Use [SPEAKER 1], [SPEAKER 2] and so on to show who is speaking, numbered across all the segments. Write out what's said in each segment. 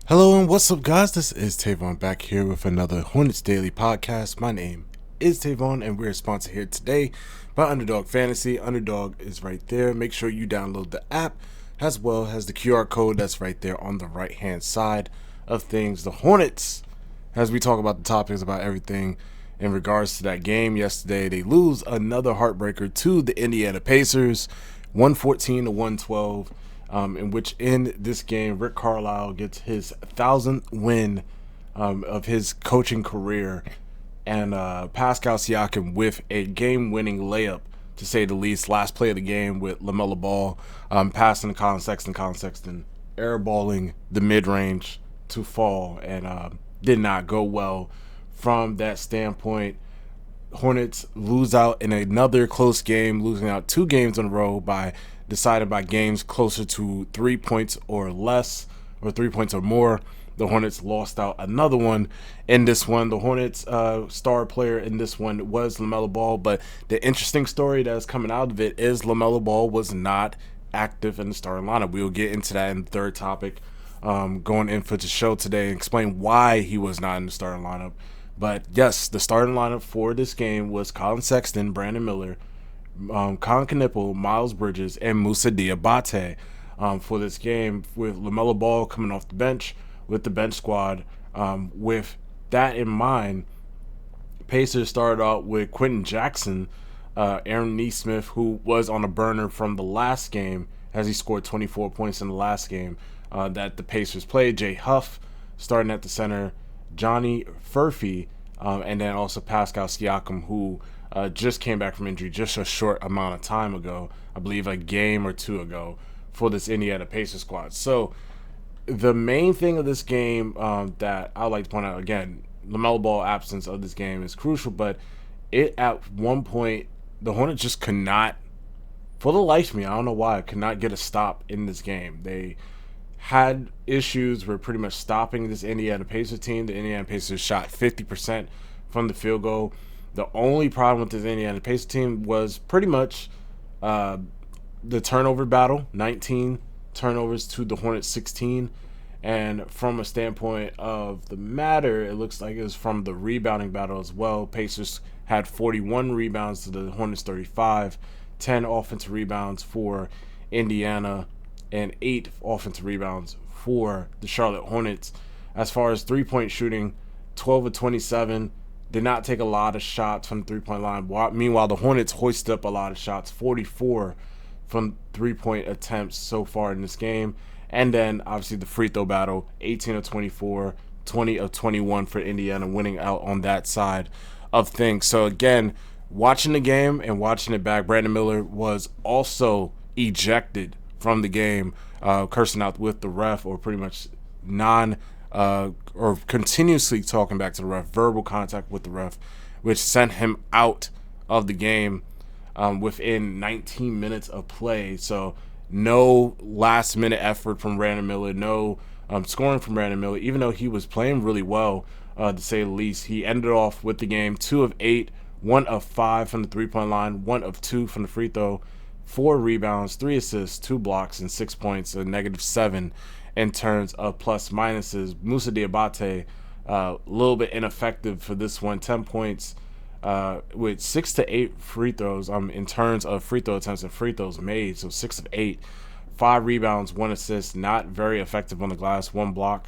[SPEAKER 1] Hello and what's up, guys? This is Tavon back here with another Hornets Daily podcast. My name is Tavon, and we're sponsored here today by Underdog Fantasy. Underdog is right there. Make sure you download the app as well as the QR code that's right there on the right hand side of things. The Hornets, as we talk about the topics about everything in regards to that game yesterday, they lose another heartbreaker to the Indiana Pacers, 114 to 112. In which in this game, Rick Carlisle gets his 1,000th win of his coaching career, and Pascal Siakam with a game-winning layup, to say the least. Last play of the game with LaMelo Ball passing to Colin Sexton airballing the mid-range to fall, and did not go well from that standpoint. Hornets lose out in another close game, losing out 2 games in a row decided by games closer to 3 points or less, or 3 points or more. The Hornets lost out another one in this one. The Hornets star player in this one was LaMelo Ball, but the interesting story that's coming out of it is LaMelo Ball was not active in the starting lineup. We'll get into that in the third topic, going in for the show today, and explain why he was not in the starting lineup. But yes, the starting lineup for this game was Colin Sexton, Brandon Miller, Colin Knipple, Miles Bridges, and Moussa Diabate for this game, with LaMelo Ball coming off the bench with the bench squad. With that in mind, Pacers started out with Quentin Jackson, Aaron Nesmith, who was on a burner from the last game as he scored 24 points in the last game that the Pacers played. Jay Huff starting at the center, Johnny Furphy, and then also Pascal Siakam, who just came back from injury just a short amount of time ago, I believe a game or two ago, for this Indiana Pacers squad. So the main thing of this game that I would like to point out, again, LaMelo Ball absence of this game is crucial, but at one point, the Hornets just could not, for the life of me, I don't know why, could not get a stop in this game. They had issues with pretty much stopping this Indiana Pacers team. The Indiana Pacers shot 50% from the field goal. The only problem with this Indiana Pacers team was pretty much the turnover battle, 19 turnovers to the Hornets 16. And from a standpoint of the matter, it looks like it was from the rebounding battle as well. Pacers had 41 rebounds to the Hornets 35, 10 offensive rebounds for Indiana, and 8 offensive rebounds for the Charlotte Hornets. As far as three-point shooting, 12 of 27, did not take a lot of shots from the three-point line. Meanwhile, the Hornets hoisted up a lot of shots, 44 from three-point attempts so far in this game. And then, obviously, the free throw battle, 18 of 24, 20 of 21 for Indiana, winning out on that side of things. So, again, watching the game and watching it back, Brandon Miller was also ejected from the game, cursing out with the ref, or pretty much or continuously talking back to the ref, verbal contact with the ref, which sent him out of the game within 19 minutes of play. So no last minute effort from Brandon Miller, no scoring from Brandon Miller, even though he was playing really well, to say the least. He ended off with the game 2 of 8, 1 of 5 from the three-point line, 1 of 2 from the free throw, 4 rebounds, 3 assists, 2 blocks, and 6 points, a -7 in terms of plus minuses. Moussa Diabate, a little bit ineffective for this one, 10 points with 6 to 8 free throws in terms of free throw attempts and free throws made, so 6 of 8, 5 rebounds, 1 assist, not very effective on the glass, 1 block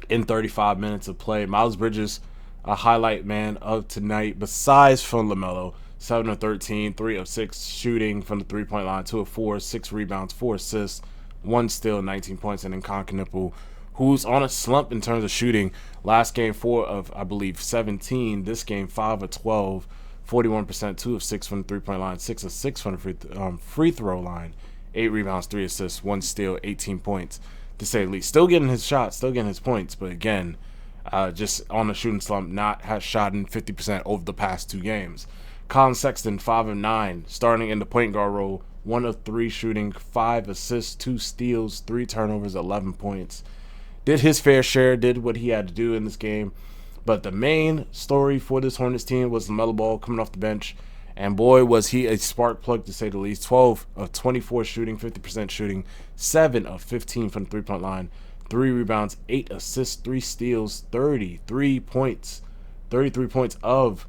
[SPEAKER 1] in 35 minutes of play. Miles Bridges, a highlight man of tonight, besides from LaMelo, 7 of 13, 3 of 6 shooting from the three-point line, 2 of 4, 6 rebounds, 4 assists, 1 steal, 19 points, and then Colin Knipple, who's on a slump in terms of shooting. Last game, 4 of, I believe, 17. This game, 5 of 12, 41%, 2 of 6 from the three-point line, 6 of 6 from the free throw line, 8 rebounds, 3 assists, 1 steal, 18 points, to say the least. Still getting his shots, still getting his points, but again, just on a shooting slump, has shot in 50% over the past 2 games. Colin Sexton, 5 of 9, starting in the point guard role, 1 of 3 shooting, 5 assists, 2 steals, 3 turnovers, 11 points. Did his fair share, did what he had to do in this game. But the main story for this Hornets team was LaMelo Ball coming off the bench. And boy, was he a spark plug, to say the least. 12 of 24 shooting, 50% shooting, 7 of 15 from the three-point line, 3 rebounds, 8 assists, 3 steals, 33 points. 33 points of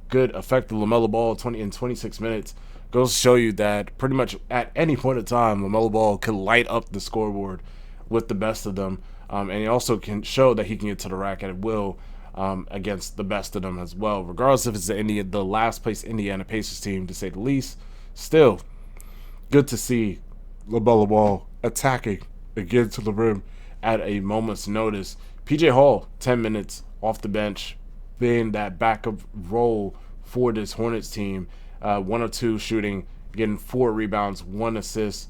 [SPEAKER 1] good, effective LaMelo Ball 26 minutes. Goes to show you that pretty much at any point in time, LaMelo Ball can light up the scoreboard with the best of them. And he also can show that he can get to the rack at will against the best of them as well. Regardless if it's the last place Indiana Pacers team, to say the least, still good to see LaMelo Ball attacking again to the rim at a moment's notice. PJ Hall, 10 minutes off the bench, being that backup role for this Hornets team. 1 of 2 shooting, getting 4 rebounds, 1 assist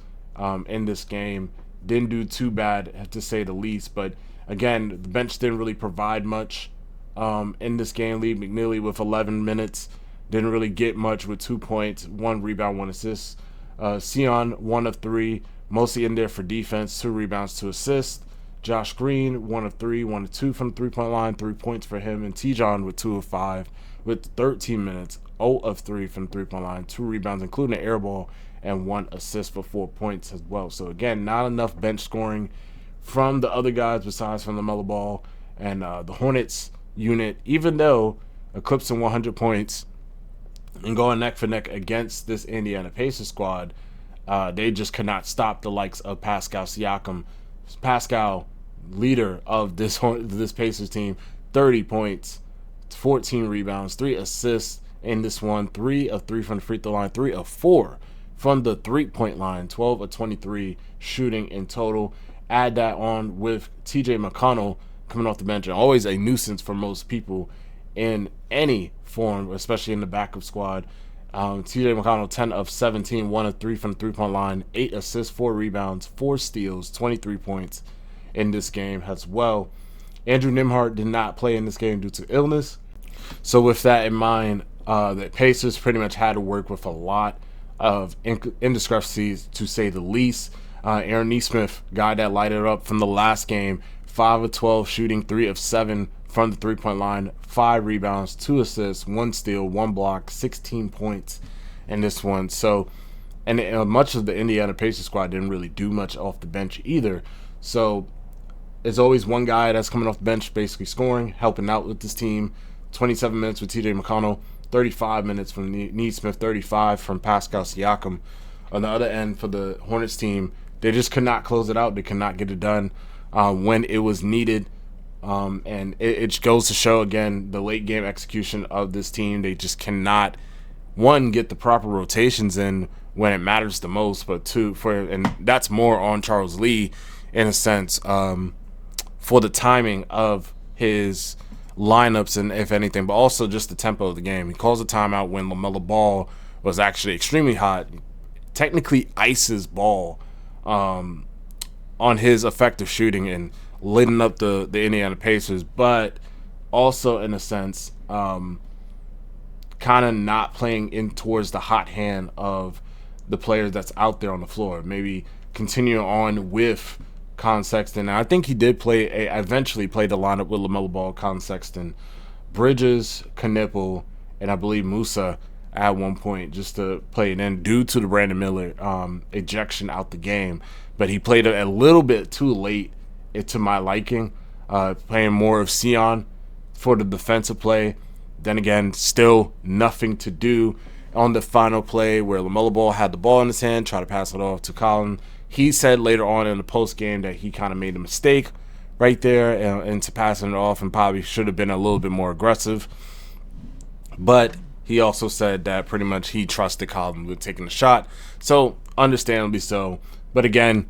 [SPEAKER 1] in this game. Didn't do too bad, to say the least. But again, the bench didn't really provide much in this game. Lee McNeely with 11 minutes. Didn't really get much with 2 points, 1 rebound, 1 assist. Sion, 1 of 3, mostly in there for defense, 2 rebounds, 2 assists. Josh Green, 1 of 3, 1 of 2 from the 3-point line, 3 points for him. And T-John with 2 of 5 with 13 minutes, 0 of 3 from the 3-point line, 2 rebounds, including an air ball, and 1 assist for 4 points as well. So again, not enough bench scoring from the other guys besides from LaMelo Ball. And the Hornets unit, even though eclipsing 100 points and going neck for neck against this Indiana Pacers squad, they just could not stop the likes of Pascal Siakam. Pascal, leader of this Pacers team, 30 points, 14 rebounds, 3 assists in this one, 3 of 3 from the free throw line, 3 of 4 from the 3-point line, 12 of 23 shooting in total. Add that on with TJ McConnell coming off the bench, and always a nuisance for most people in any form, especially in the backup squad. TJ McConnell, 10 of 17, 1 of 3 from the 3-point line, 8 assists, 4 rebounds, 4 steals, 23 points in this game as well. Andrew Nembhard did not play in this game due to illness. So with that in mind, the Pacers pretty much had to work with a lot of indiscrepancies, to say the least. Aaron Nesmith, guy that lighted up from the last game, 5 of 12 shooting, 3 of 7 from the 3-point line, 5 rebounds, 2 assists, 1 steal, 1 block, 16 points in this one. So, and much of the Indiana Pacers squad didn't really do much off the bench either. So there's always one guy that's coming off the bench basically scoring, helping out with this team. 27 minutes with TJ McConnell, 35 minutes from Nesmith, 35 from Pascal Siakam. On the other end for the Hornets team, they just could not close it out. They could not get it done when it was needed. And it goes to show, again, the late game execution of this team. They just cannot, one, get the proper rotations in when it matters the most, but two, and that's more on Charles Lee in a sense, for the timing of his lineups and if anything, but also just the tempo of the game. He calls a timeout when LaMelo Ball was actually extremely hot, technically ices Ball on his effective shooting and lighting up the Indiana Pacers, but also in a sense kind of not playing in towards the hot hand of the players that's out there on the floor. Maybe continue on with Colin Sexton. Now, I think he did eventually play the lineup with LaMelo Ball, Colin Sexton, Bridges, Knipple, and I believe Musa at one point, just to play it in due to the Brandon Miller ejection out the game. But he played it a little bit too late to my liking, playing more of Sion for the defensive play. Then again, still nothing to do on the final play where LaMelo Ball had the ball in his hand, tried to pass it off to Colin. He said later on in the post game that he kind of made a mistake right there into passing it off and probably should have been a little bit more aggressive. But he also said that pretty much he trusted Colin with taking the shot. So, understandably so. But again,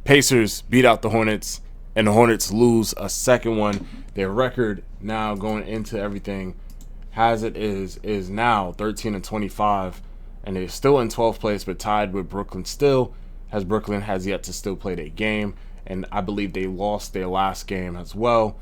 [SPEAKER 1] Pacers beat out the Hornets, and the Hornets lose a second one. Their record now going into everything as it is now 13-25, and they're still in 12th place, but tied with Brooklyn still, as Brooklyn has yet to still play their game, and I believe they lost their last game as well.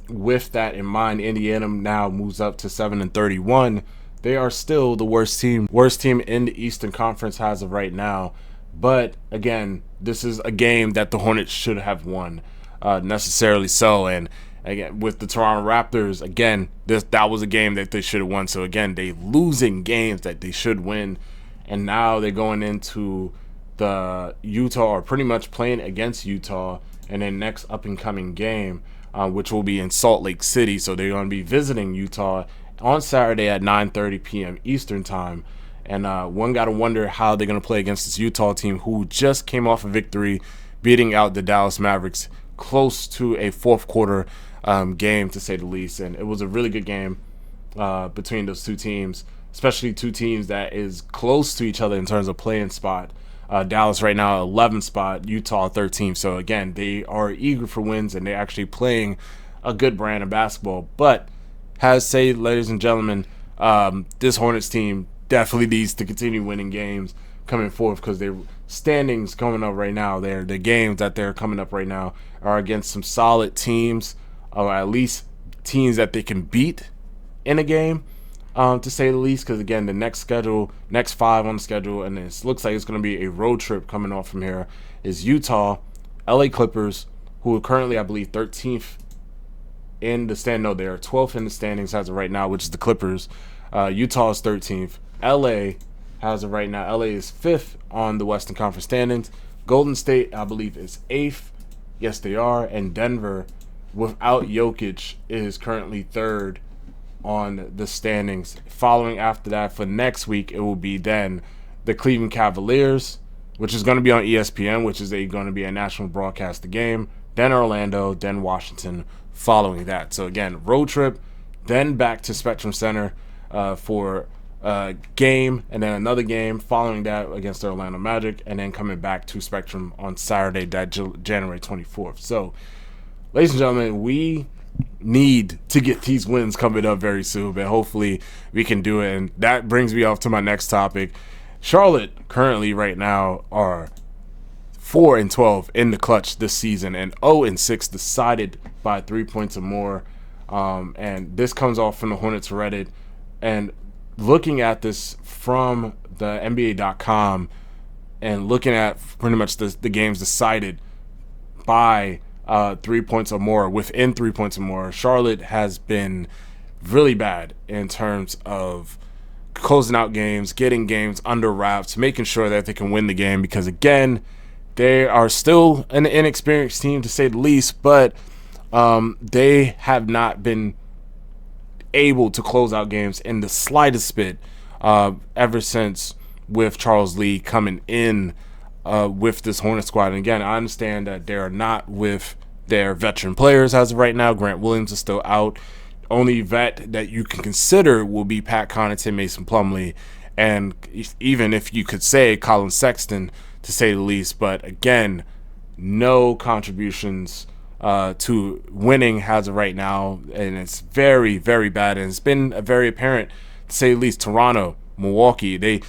[SPEAKER 1] With that in mind, Indiana now moves up to 7-31. They are still the worst team in the Eastern Conference as of right now. But again, this is a game that the Hornets should have won, necessarily so. And again, with the Toronto Raptors, again, that was a game that they should have won. So again, they losing games that they should win, and now they're going into the Utah are pretty much playing against Utah in their next up-and-coming game, which will be in Salt Lake City. So they're going to be visiting Utah on Saturday at 9:30 p.m. Eastern time. And one got to wonder how they're going to play against this Utah team who just came off a victory, beating out the Dallas Mavericks close to a fourth quarter game, to say the least. And it was a really good game between those two teams, especially two teams that is close to each other in terms of playing spot. Dallas right now 11th spot, Utah 13th. So again, they are eager for wins and they're actually playing a good brand of basketball. But has say, ladies and gentlemen, this Hornets team definitely needs to continue winning games coming forth, because their standings coming up right now, the games that they're coming up right now are against some solid teams, or at least teams that they can beat in a game, to say the least. Because again, the next 5 on the schedule, and it looks like it's going to be a road trip coming off from here, is Utah, LA Clippers, who are currently, I believe, 13th in the stand. No, they're 12th in the standings as of right now, which is the Clippers. Utah is 13th. LA as of right now, LA is 5th on the Western Conference standings. Golden State, I believe, is 8th. Yes, they are. And Denver, without Jokic, is currently 3rd on the standings. Following after that, for next week, it will be then the Cleveland Cavaliers, which is going to be on ESPN, which is going to be a national broadcast the game. Then Orlando, then Washington following that. So again, road trip, then back to Spectrum Center for a game, and then another game following that against the Orlando Magic, and then coming back to Spectrum on Saturday, January 24th. So, ladies and gentlemen, we need to get these wins coming up very soon, but hopefully we can do it. And that brings me off to my next topic. Charlotte currently right now are 4-12 in the clutch this season, and 0-6 decided by 3 points or more. And this comes off from the Hornets Reddit. And looking at this from the NBA.com and looking at pretty much the games decided by 3 points or more, within 3 points or more, Charlotte has been really bad in terms of closing out games, getting games under wraps, making sure that they can win the game, because again, they are still an inexperienced team, to say the least, but they have not been able to close out games in the slightest bit ever since with Charles Lee coming in with this Hornet squad. And again, I understand that they're not with their veteran players as of right now. Grant Williams is still out. Only vet that you can consider will be Pat Connaughton, Mason Plumlee, and even if you could say Colin Sexton, to say the least. But again, no contributions to winning as of right now, and it's very, very bad. And it's been very apparent, to say the least. Toronto, Milwaukee,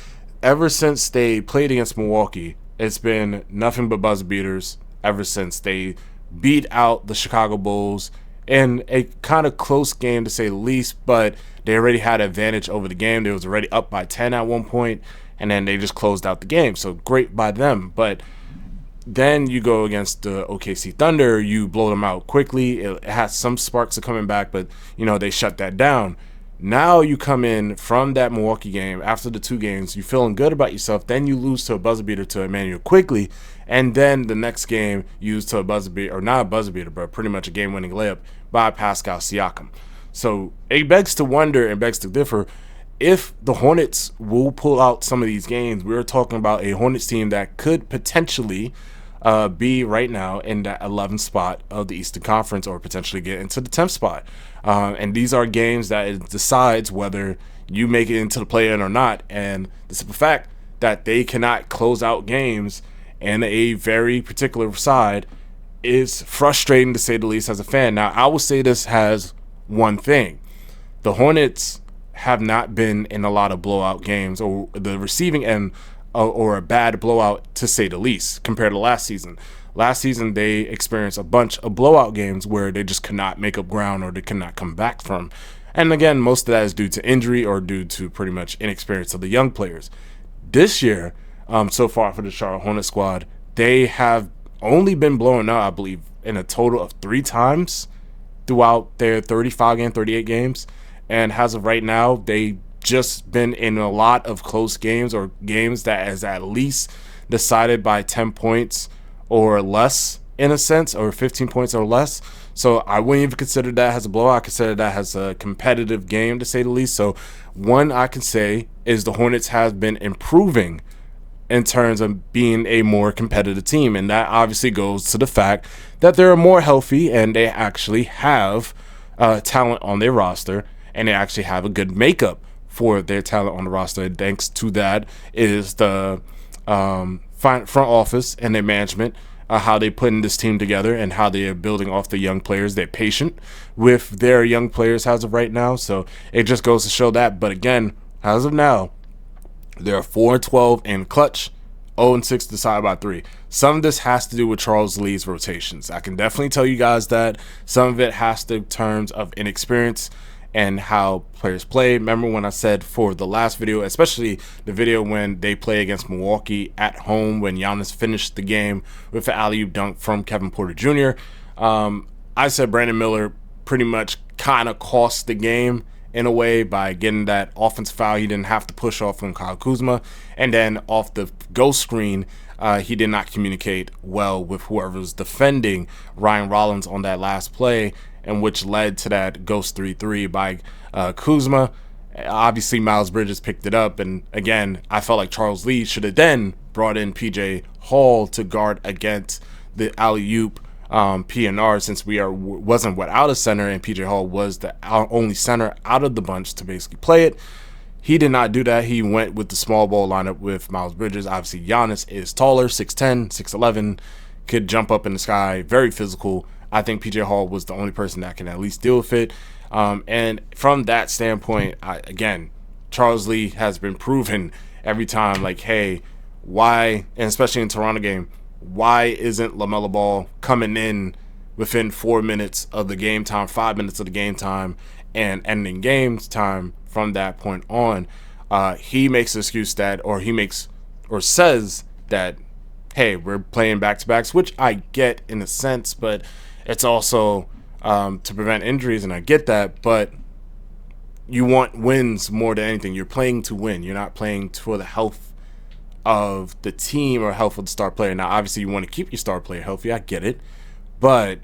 [SPEAKER 1] ever since they played against Milwaukee, it's been nothing but buzzer beaters ever since. They beat out the Chicago Bulls in a kind of close game, to say the least, but they already had an advantage over the game. They was already up by 10 at one point, and then they just closed out the game. So great by them. But then you go against the OKC Thunder, you blow them out quickly. It has some sparks of coming back, but they shut that down. Now you come in from that Milwaukee game, after the 2 games, you're feeling good about yourself. Then you lose to a buzzer beater to Emmanuel Quickly, and then the next game you lose to a buzzer beater, or not a buzzer beater, but pretty much a game-winning layup by Pascal Siakam. So it begs to wonder and begs to differ if the Hornets will pull out some of these games. We're talking about a Hornets team that could potentially be right now in that 11th spot of the Eastern Conference, or potentially get into the 10th spot. And these are games that it decides whether you make it into the play-in or not. And the simple fact that they cannot close out games in a very particular side is frustrating, to say the least, as a fan. Now, I will say this has one thing. The Hornets have not been in a lot of blowout games, or the receiving end, or a bad blowout, to say the least, compared to last season. Last season, they experienced a bunch of blowout games where they just could not make up ground, or they could not come back from. And again, most of that is due to injury or due to pretty much inexperience of the young players. This year, so far for the Charlotte Hornets squad, they have only been blown out, I believe, in a total of 3 times throughout their 35-game, 38 games. And as of right now, they just been in a lot of close games, or games that is at least decided by 10 points or less, in a sense, or 15 points or less. So I wouldn't even consider that as a blowout. I consider that as a competitive game, to say the least. So one I can say is the Hornets have been improving in terms of being a more competitive team. And that obviously goes to the fact that they're more healthy and they actually have talent on their roster, and they actually have a good makeup for their talent on the roster. And thanks to that is the front office and their management, how they putting this team together and how they are building off the young players. They're patient with their young players as of right now. So it just goes to show that. But again, as of now, they're 4-12 in clutch, 0-6 decided by 3. Some of this has to do with Charles Lee's rotations. I can definitely tell you guys that. Some of it has to do in terms of inexperience and how players play. Remember when I said for the last video, especially the video when they play against Milwaukee at home, when Giannis finished the game with an alley-oop dunk from Kevin Porter Jr., I said Brandon Miller pretty much kind of cost the game in a way by getting that offensive foul. He didn't have to push off from Kyle Kuzma. And then off the ghost screen, he did not communicate well with whoever was defending Ryan Rollins on that last play, and which led to that ghost 3-3 by Kuzma. Obviously, Miles Bridges picked it up. And again, I felt like Charles Lee should have then brought in PJ Hall to guard against the alley-oop PNR, since wasn't without a center, and PJ Hall was the only center out of the bunch to basically play it. He did not do that. He went with the small ball lineup with Miles Bridges. Obviously, Giannis is taller, 6'10", 6'11", could jump up in the sky, very physical. I think PJ Hall was the only person that can at least deal with it. And from that standpoint, again, Charles Lee has been proven every time, like, hey, why, and especially in Toronto game, why isn't LaMelo Ball coming in within 4 minutes of the game time, 5 minutes of the game time, and ending game time from that point on? He makes the excuse that, or says that, hey, we're playing back-to-backs, which I get in a sense, but it's also to prevent injuries, and I get that, but you want wins more than anything. You're playing to win. You're not playing for the health of the team or health of the star player. Now, obviously, you want to keep your star player healthy. I get it. But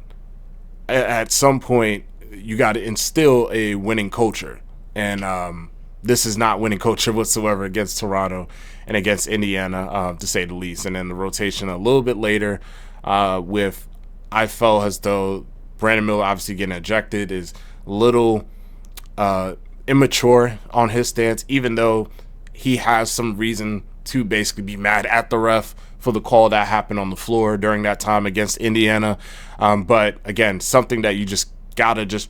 [SPEAKER 1] at some point, you got to instill a winning culture. And this is not winning culture whatsoever against Toronto and against Indiana, to say the least. And then the rotation a little bit later with, I felt as though Brandon Miller obviously getting ejected is a little immature on his stance, even though he has some reason to basically be mad at the ref for the call that happened on the floor during that time against Indiana. But again, something that you just gotta just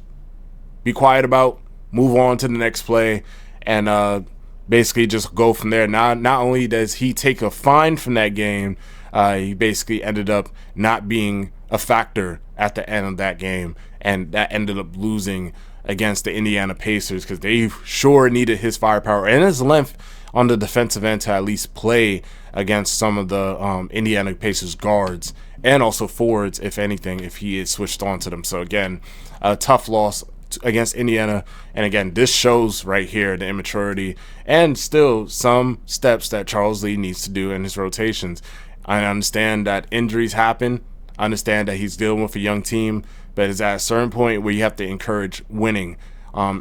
[SPEAKER 1] be quiet about, move on to the next play, and basically just go from there. Not only does he take a fine from that game, he basically ended up not being a factor at the end of that game, and that ended up losing against the Indiana Pacers because they sure needed his firepower and his length on the defensive end to at least play against some of the Indiana Pacers guards and also forwards, if anything, if he had switched on to them. So again, a tough loss against Indiana. And again, this shows right here the immaturity and still some steps that Charles Lee needs to do in his rotations. I understand that injuries happen. I understand that he's dealing with a young team, but it's at a certain point where you have to encourage winning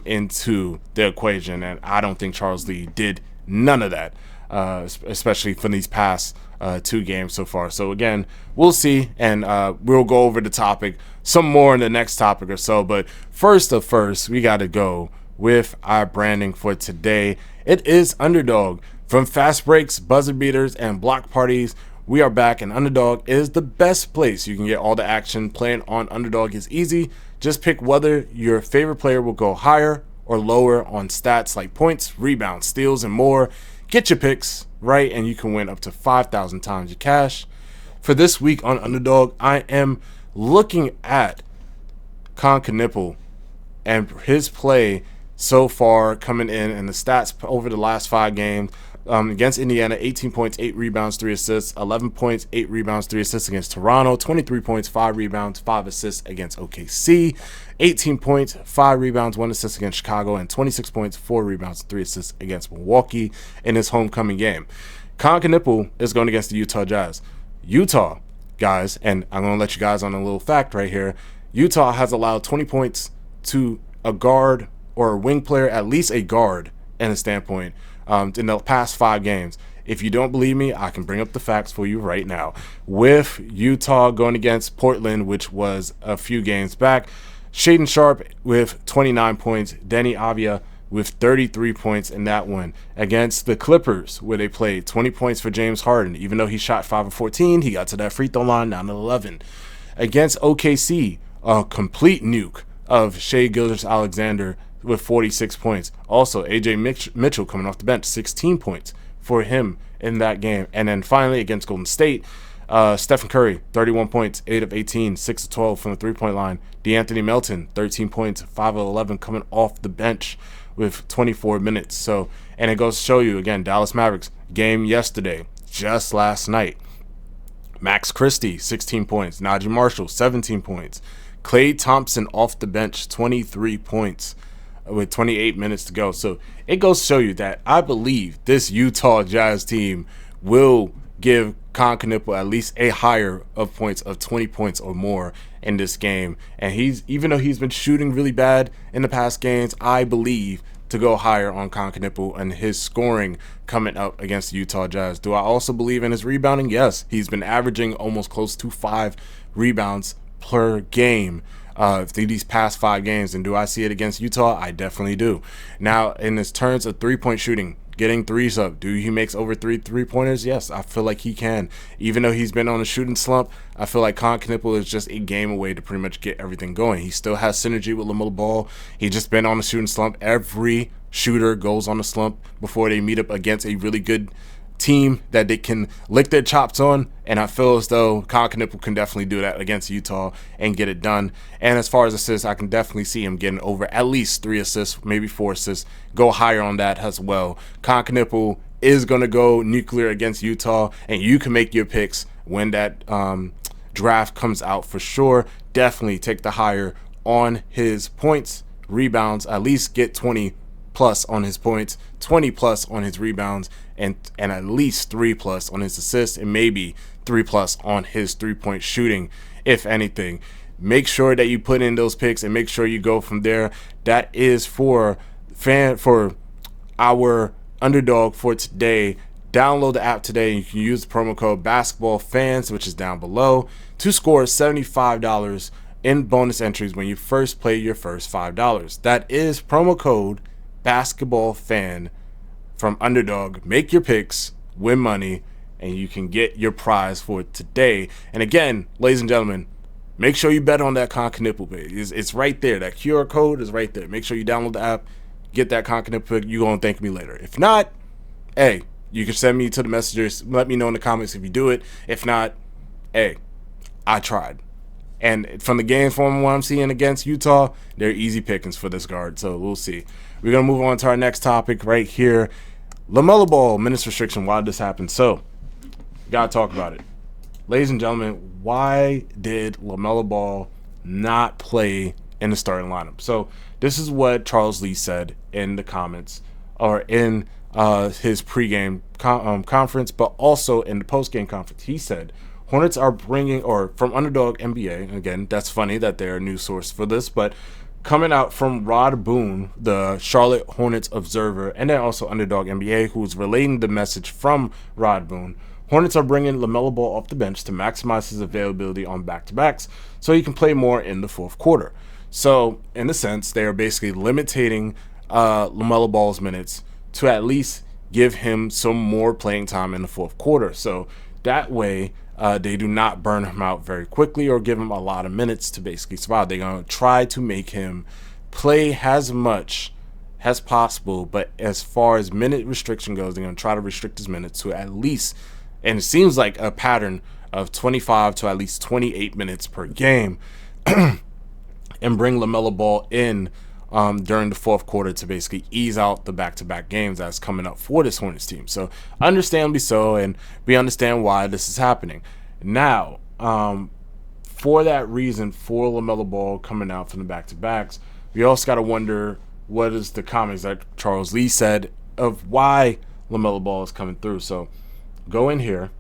[SPEAKER 1] into the equation. And I don't think Charles Lee did none of that, especially for these past 2 games so far. So again, we'll see, and we'll go over the topic some more in the next topic or so. But first, we got to go with our branding for today. It is Underdog. From fast breaks, buzzer beaters, and block parties, we are back, and Underdog is the best place you can get all the action. Playing on Underdog is easy. Just pick whether your favorite player will go higher or lower on stats like points, rebounds, steals, and more. Get your picks right, and you can win up to 5,000 times your cash. For this week on Underdog, I am looking at Con Knipple and his play so far coming in, and the stats over the last 5 games. Against Indiana, 18 points, 8 rebounds, 3 assists, 11 points, 8 rebounds, 3 assists against Toronto, 23 points, 5 rebounds, 5 assists against OKC, 18 points, 5 rebounds, 1 assist against Chicago, and 26 points, 4 rebounds, 3 assists against Milwaukee in his homecoming game. Knipple is going against the Utah Jazz. Utah, guys, and I'm going to let you guys on a little fact right here. Utah has allowed 20 points to a guard or a wing player, at least a guard in a standpoint, in the past 5 games. If you don't believe me, I can bring up the facts for you right now. With Utah going against Portland, which was a few games back, Shaedon Sharpe with 29 points, Denny Avdia with 33 points in that one. Against the Clippers, where they played 20 points for James Harden. Even though he shot 5 of 14, he got to that free throw line down to 11. Against OKC, a complete nuke of Shai Gilgeous-Alexander with 46 points. Also, AJ Mitchell coming off the bench, 16 points for him in that game. And then finally against Golden State, Stephen Curry, 31 points, 8 of 18, 6 of 12 from the three-point line. DeAnthony Melton, 13 points, 5 of 11 coming off the bench with 24 minutes. So, and it goes to show you, again, Dallas Mavericks game yesterday, just last night. Max Christie, 16 points. Najee Marshall, 17 points. Klay Thompson off the bench, 23 points with 28 minutes to go. So it goes to show you that I believe this Utah Jazz team will give Knipple at least a higher of points of 20 points or more in this game. And even though he's been shooting really bad in the past games, I believe to go higher on Knipple and his scoring coming up against the Utah Jazz. Do I also believe in his rebounding? Yes, he's been averaging almost close to 5 rebounds per game through these past 5 games. And do I see it against Utah? I definitely do. Now, in his terms of three-point shooting, getting threes up, do he makes over 3 three-pointers? Yes, I feel like he can. Even though he's been on a shooting slump, I feel like Knipple is just a game away to pretty much get everything going. He still has synergy with LaMelo Ball. He just been on a shooting slump. Every shooter goes on a slump before they meet up against a really good team that they can lick their chops on, and I feel as though Knipple can definitely do that against Utah and get it done. And as far as assists, I can definitely see him getting over at least 3 assists, maybe 4 assists, go higher on that as well. Knipple is going to go nuclear against Utah, and you can make your picks when that draft comes out for sure. Definitely take the higher on his points, rebounds, at least get 20 plus on his points, 20 plus on his rebounds, and at least 3 plus on his assists, and maybe 3 plus on his three-point shooting, if anything. Make sure that you put in those picks and make sure you go from there. That is for our underdog for today. Download the app today, and you can use the promo code BasketballFans, which is down below, to score $75 in bonus entries when you first play your first $5. That is promo code BasketballFan from Underdog. Make your picks, win money, and you can get your prize for today. And again, ladies and gentlemen, make sure you bet on that Knipple pick. It's right there. That QR code is right there. Make sure you download the app, get that Knipple pick. You're going to thank me later. If not, hey, you can send me to the messengers. Let me know in the comments if you do it. If not, hey, I tried. And from the game form what I'm seeing against Utah, they're easy pickings for this guard. So we'll see. We're going to move on to our next topic right here. LaMelo Ball, minutes restriction. Why did this happen? So, got to talk about it. Ladies and gentlemen, why did LaMelo Ball not play in the starting lineup? So, this is what Charles Lee said in the comments, or in his pregame conference, but also in the postgame conference. He said, Hornets are bringing, or from Underdog NBA, again, that's funny that they're a news source for this, but coming out from Rod Boone, the Charlotte Hornets observer, and then also Underdog NBA, who's relaying the message from Rod Boone. Hornets are bringing LaMelo Ball off the bench to maximize his availability on back-to-backs so he can play more in the fourth quarter. So, in a sense, they are basically limiting LaMelo Ball's minutes to at least give him some more playing time in the fourth quarter. So, that way, they do not burn him out very quickly or give him a lot of minutes to basically survive. They're going to try to make him play as much as possible, but as far as minute restriction goes, they're going to try to restrict his minutes to at least, and it seems like a pattern of 25 to at least 28 minutes per game, and bring LaMelo Ball in during the fourth quarter to basically ease out the back-to-back games that's coming up for this Hornets team. So understandably so, and we understand why this is happening. Now, for that reason, for LaMelo Ball coming out from the back-to-backs, we also got to wonder what is the comments that Charles Lee said of why LaMelo Ball is coming through. So go in here.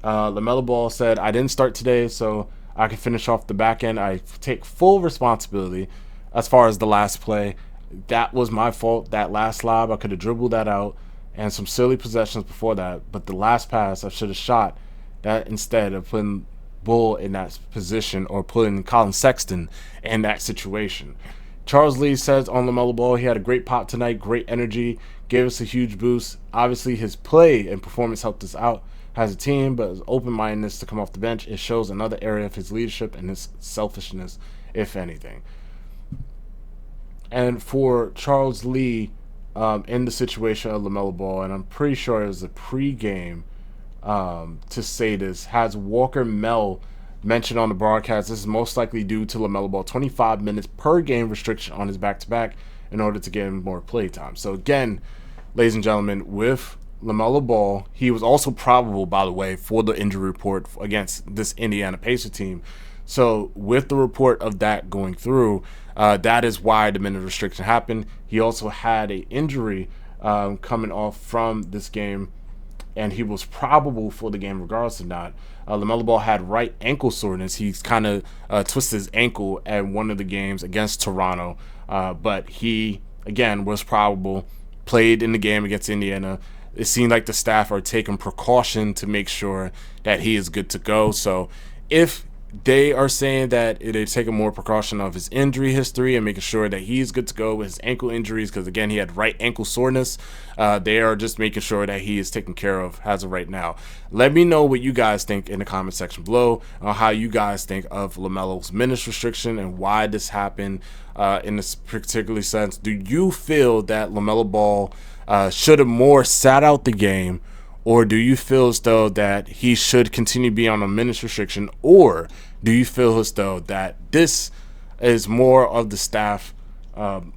[SPEAKER 1] LaMelo Ball said, I didn't start today, so I can finish off the back end. I take full responsibility as far as the last play. That was my fault. That last lob, I could have dribbled that out and some silly possessions before that. But the last pass, I should have shot that instead of putting Bull in that position or putting Colin Sexton in that situation. Charles Lee says on LaMelo Ball, he had a great pop tonight, great energy, gave us a huge boost. Obviously, his play and performance helped us out as a team, but his open-mindedness to come off the bench, it shows another area of his leadership and his selfishness, if anything. And for Charles Lee, in the situation of LaMelo Ball, and I'm pretty sure it was a pre-game to say this, has Walker Mel mentioned on the broadcast. This is most likely due to LaMelo Ball 25 minutes per game restriction on his back-to-back in order to get him more play time. So again, ladies and gentlemen, with LaMelo Ball, he was also probable, by the way, for the injury report against this Indiana Pacers team. So with the report of that going through, that is why the minute restriction happened. He also had an injury coming off from this game, and he was probable for the game regardless of not. LaMelo Ball had right ankle soreness. He's kind of twisted his ankle at one of the games against Toronto, but he, again, was probable, played in the game against Indiana. It seemed like the staff are taking precaution to make sure that he is good to go. So if they are saying that they're taking more precaution of his injury history and making sure that he's good to go with his ankle injuries, because again, he had right ankle soreness. They are just making sure that he is taken care of as of right now. Let me know what you guys think in the comment section below on how you guys think of LaMelo's minutes restriction and why this happened in this particular sense. Do you feel that LaMelo Ball should have more sat out the game, or do you feel as though that he should continue to be on a minutes restriction, or do you feel as though that this is more of the staff,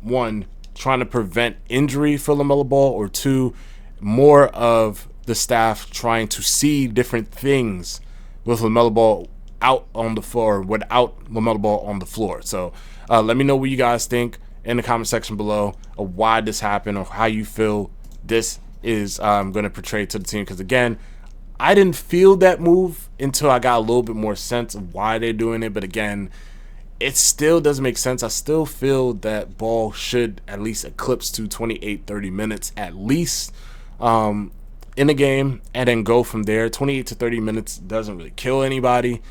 [SPEAKER 1] one, trying to prevent injury for LaMelo Ball, or two, more of the staff trying to see different things with LaMelo Ball out on the floor without LaMelo Ball on the floor? So let me know what you guys think in the comment section below of why this happened or how you feel this is going to portray to the team, because again, I didn't feel that move until I got a little bit more sense of why they're doing it. But again, it still doesn't make sense. I still feel that Ball should at least eclipse to 28-30 minutes at least in a game, and then go from there. 28 to 30 minutes doesn't really kill anybody.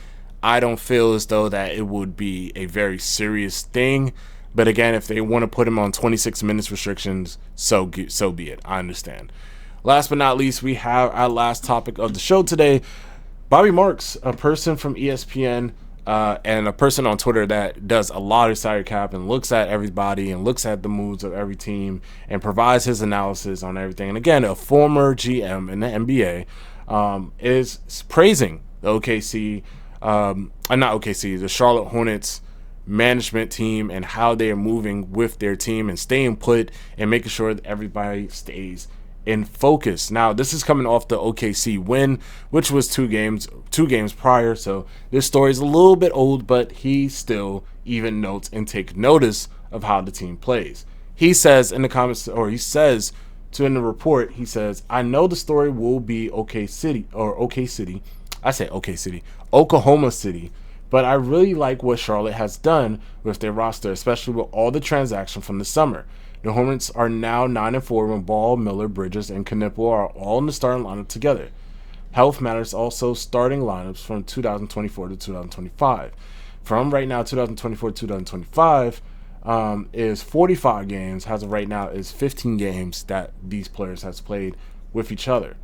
[SPEAKER 1] I don't feel as though that it would be a very serious thing. But again, if they want to put him on 26 minutes restrictions, so be it. I understand. Last but not least, we have our last topic of the show today. Bobby Marks, a person from ESPN and a person on Twitter that does a lot of salary cap and looks at everybody and looks at the moves of every team and provides his analysis on everything. And again, a former GM in the NBA, is praising the the Charlotte Hornets management team and how they are moving with their team and staying put and making sure that everybody stays in focus. Now, this is coming off the OKC win, which was two games prior, so this story is a little bit old, but he still even notes and take notice of how the team plays. He says in the comments, or he says in the report, he says, I know the story will be Oklahoma City, but I really like what Charlotte has done with their roster, especially with all the transactions from the summer. The Hornets are now 9-4 when Ball, Miller, Bridges, and Knipple are all in the starting lineup together. Health matters also starting lineups from 2024 to 2025. From right now, 2024 to 2025 is 45 games. As of right now, is 15 games that these players has played with each other.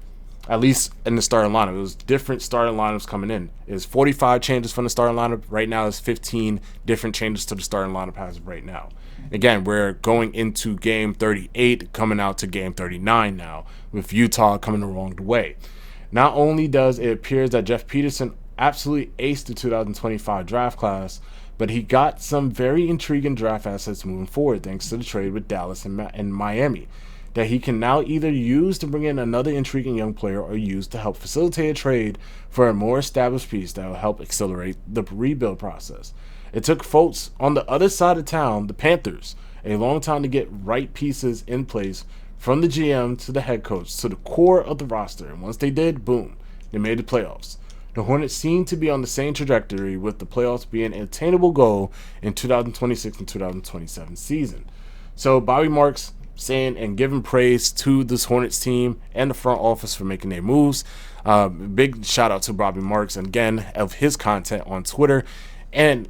[SPEAKER 1] At least in the starting lineup. It was different starting lineups coming in. It's 45 changes from the starting lineup. Right now, it's 15 different changes to the starting lineup as of right now. Again, we're going into game 38, coming out to game 39 now, with Utah coming along the way. Not only does it appear that Jeff Peterson absolutely aced the 2025 draft class, but he got some very intriguing draft assets moving forward thanks to the trade with Dallas and Miami, that he can now either use to bring in another intriguing young player or use to help facilitate a trade for a more established piece that will help accelerate the rebuild process. It took folks on the other side of town, the Panthers, a long time to get right pieces in place from the GM to the head coach to the core of the roster. And once they did, boom, they made the playoffs. The Hornets seem to be on the same trajectory, with the playoffs being an attainable goal in 2026 and 2027 season. So Bobby Marks saying and giving praise to this Hornets team and the front office for making their moves. Big shout out to Bobby Marks, and again, of his content on Twitter, and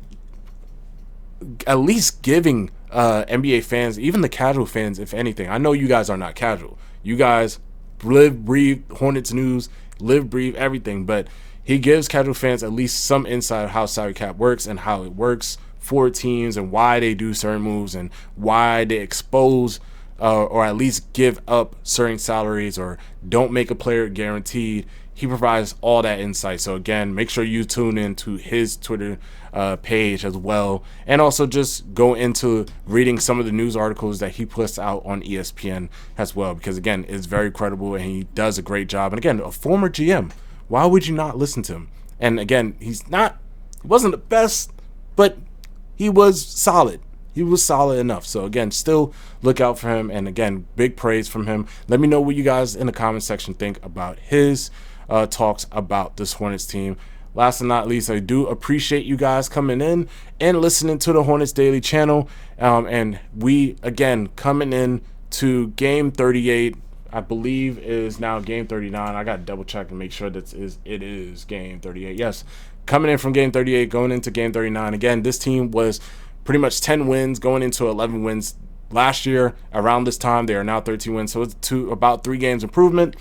[SPEAKER 1] at least giving NBA fans, even the casual fans, if anything. I know you guys are not casual. You guys live, breathe Hornets news, live, breathe everything, but he gives casual fans at least some insight of how salary cap works and how it works for teams and why they do certain moves and why they expose or at least give up certain salaries or don't make a player guaranteed. He provides all that insight. So again, make sure you tune in to his Twitter page as well, and also just go into reading some of the news articles that he puts out on ESPN as well, because again, it's very credible and he does a great job. And again, a former GM, why would you not listen to him? And again, he wasn't the best, but he was solid. He was solid enough. So again, still look out for him. And again, big praise from him. Let me know what you guys in the comment section think about his talks about this Hornets team. Last but not least, I do appreciate you guys coming in and listening to the Hornets Daily channel. And we, again, coming in to game 38, I believe is now game 39. I got to double check and make sure that it is game 38. Yes, coming in from game 38, going into game 39. Again, this team was pretty much 10 wins going into 11 wins last year. Around this time, they are now 13 wins. So it's to about 3 games improvement.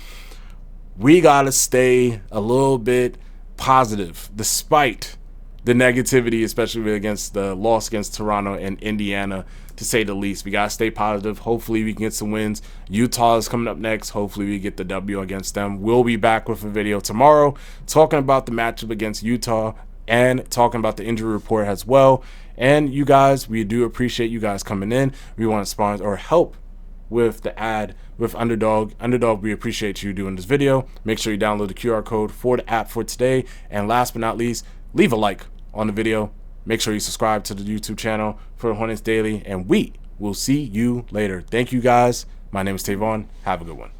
[SPEAKER 1] We got to stay a little bit positive despite the negativity, especially against the loss against Toronto and Indiana, to say the least. We got to stay positive. Hopefully we can get some wins. Utah is coming up next. Hopefully we get the W against them. We'll be back with a video tomorrow talking about the matchup against Utah and talking about the injury report as well. And you guys, we do appreciate you guys coming in. We want to sponsor or help with the ad with Underdog. Underdog, we appreciate you doing this video. Make sure you download the QR code for the app for today. And last but not least, leave a like on the video. Make sure you subscribe to the YouTube channel for Hornets Daily. And we will see you later. Thank you guys. My name is Tavon. Have a good one.